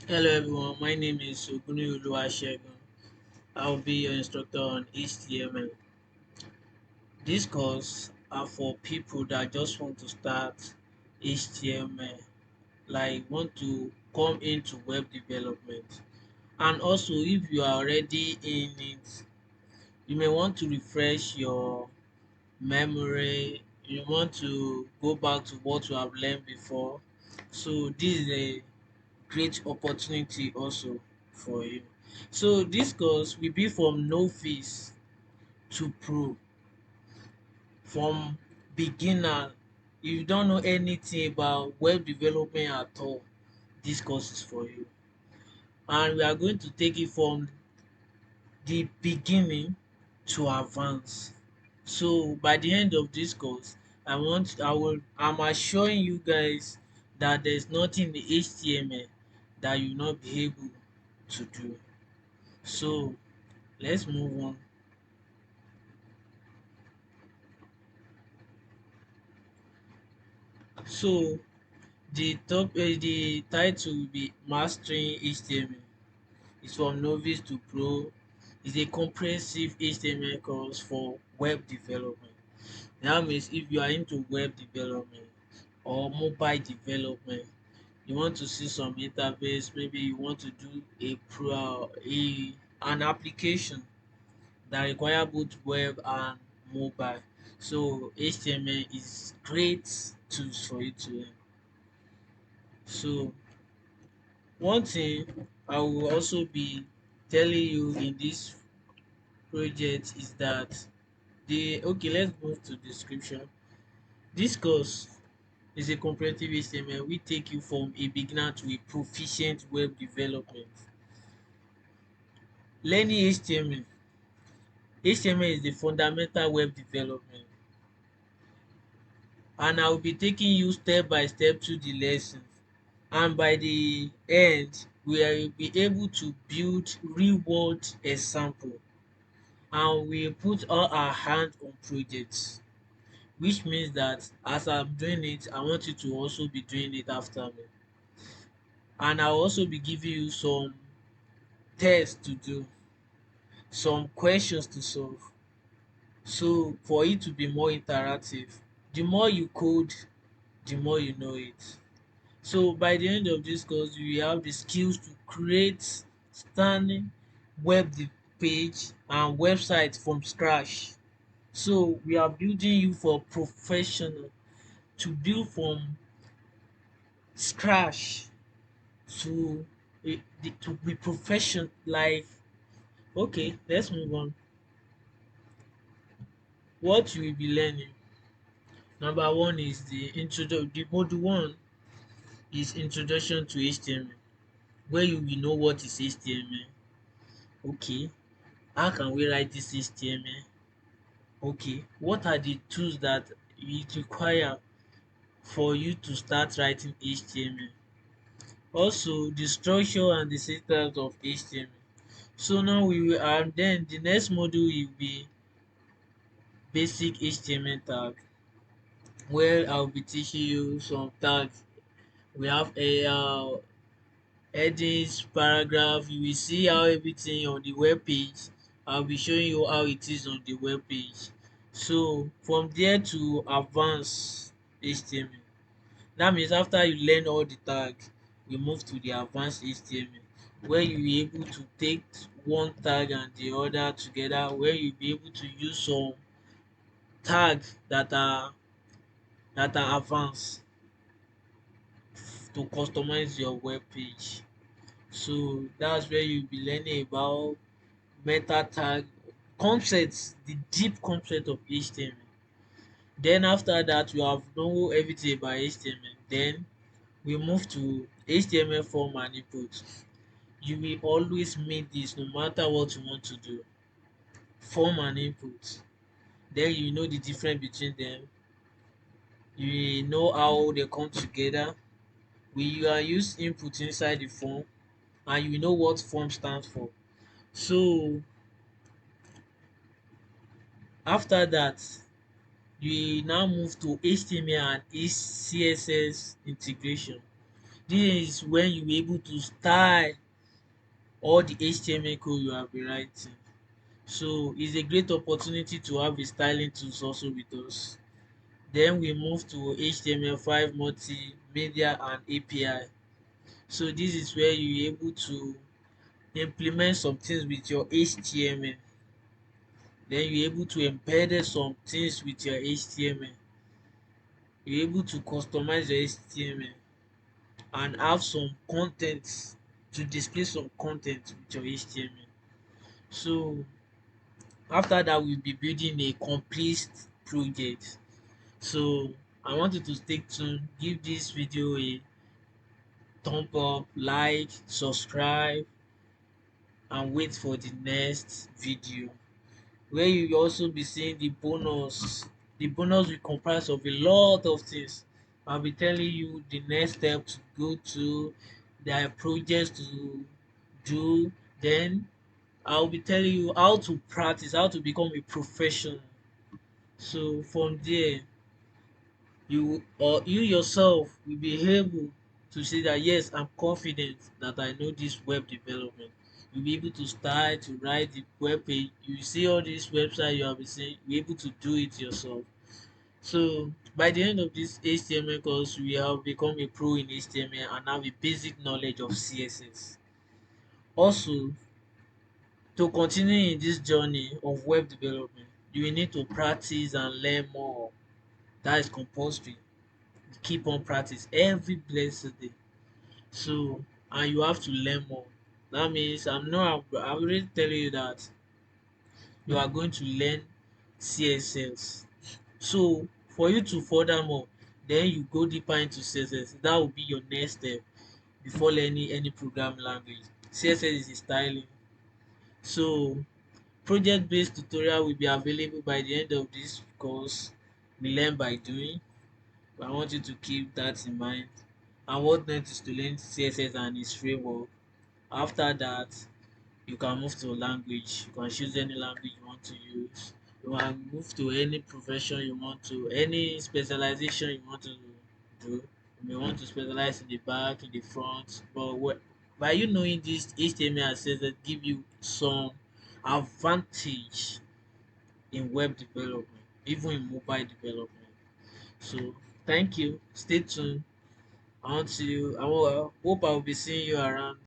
Hello everyone, my name is Oguni Oluwasegun. I'll be your instructor on HTML. This course are for people that just want to start HTML, like want to come into web development. And also if you are already in it, you may want to refresh your memory, you want to go back to what you have learned before. So this is a great opportunity also for you. So this course will be from novice to pro, from beginner. If you don't know anything about web development at all, this course is for you. And we are going to take it from the beginning to advance. So by the end of this course, I'm assuring you guys that there's nothing in the HTML that you will not be able to do. So let's move on. So the title will be Mastering HTML. It's from novice to pro. It's a comprehensive HTML course for web development. That means if you are into web development or mobile development, you want to see some interface, maybe you want to do an application that require both web and mobile. So HTML is great tools for you to learn. So one thing I will also be telling you in this project is that let's move to description. This course is a comprehensive HTML we take you from a beginner to a proficient web development. Learning HTML. HTML is the fundamental web development, and I will be taking you step by step through the lessons, and by the end we will be able to build real world example, and we put all our hand on projects, which means that as I'm doing it, I want you to also be doing it after me. And I'll also be giving you some tests to do, some questions to solve. So for it to be more interactive, the more you code, the more you know it. So by the end of this course, you will have the skills to create stunning page and website from scratch. So we are building you for professional, to build from scratch to to be professional. Like, okay, let's move on. What you will be learning. Number one is the module one is introduction to HTML, where you will know what is HTML. Okay, how can we write this HTML? Okay, what are the tools that it require for you to start writing HTML? Also, the structure and the syntax of HTML. So now we will, and then the next module will be basic HTML tag, where I'll be teaching you some tags. We have a headings, paragraph. You will see how everything on the web page. I'll be showing you how it is on the web page. So from there to advanced HTML. That means after you learn all the tags, we move to the advanced HTML, where you'll be able to take one tag and the other together, where you'll be able to use some tags that are advanced to customize your web page. So that's where you'll be learning about meta tag concepts, the deep concept of HTML. Then after that, you have know everything about HTML. Then we move to HTML form and input. You will always meet this no matter what you want to do. Form and input. Then you know the difference between them. You know how they come together. We are use input inside the form, and you know what form stands for. So after that, you now move to HTML and CSS integration. This is when you be able to style all the HTML code you have been writing. So it's a great opportunity to have a styling tools also with us. Then we move to HTML5 multimedia and API. So this is where you're able to implement some things with your HTML. Then you're able to embed some things with your HTML. You're able to customize your HTML and have some content to display some content with your HTML. So after that, we'll be building a complete project. So I want you to stay tuned, give this video a thumb up, like, subscribe, and wait for the next video where you will also be seeing the bonus. The bonus will comprise of a lot of things. I'll be telling you the next step to go to, their projects to do. Then I'll be telling you how to practice, how to become a professional. So from there, you or you yourself will be able to say that yes, I'm confident that I know this web development. You'll be able to start to write the web page. You see all these websites you have been saying, you're able to do it yourself. So by the end of this HTML course, we have become a pro in HTML and have a basic knowledge of CSS. Also, to continue in this journey of web development, you will need to practice and learn more. That is compulsory. Keep on practice every blessed day. So and you have to learn more. That means I'm already telling you that you are going to learn CSS. So for you to furthermore, then you go deeper into CSS. That will be your next step before learning any programming language. CSS is styling. So project based tutorial will be available by the end of this course. We learn by doing. But I want you to keep that in mind. And what next is to learn CSS and its framework. After that, you can move to language. You can choose any language you want to use. You can move to any profession you want to, any specialization you want to do. You may want to specialize in the back, in the front. But by you knowing this HTML and CSS give you some advantage in web development, even in mobile development. So thank you. Stay tuned. I hope I will be seeing you around.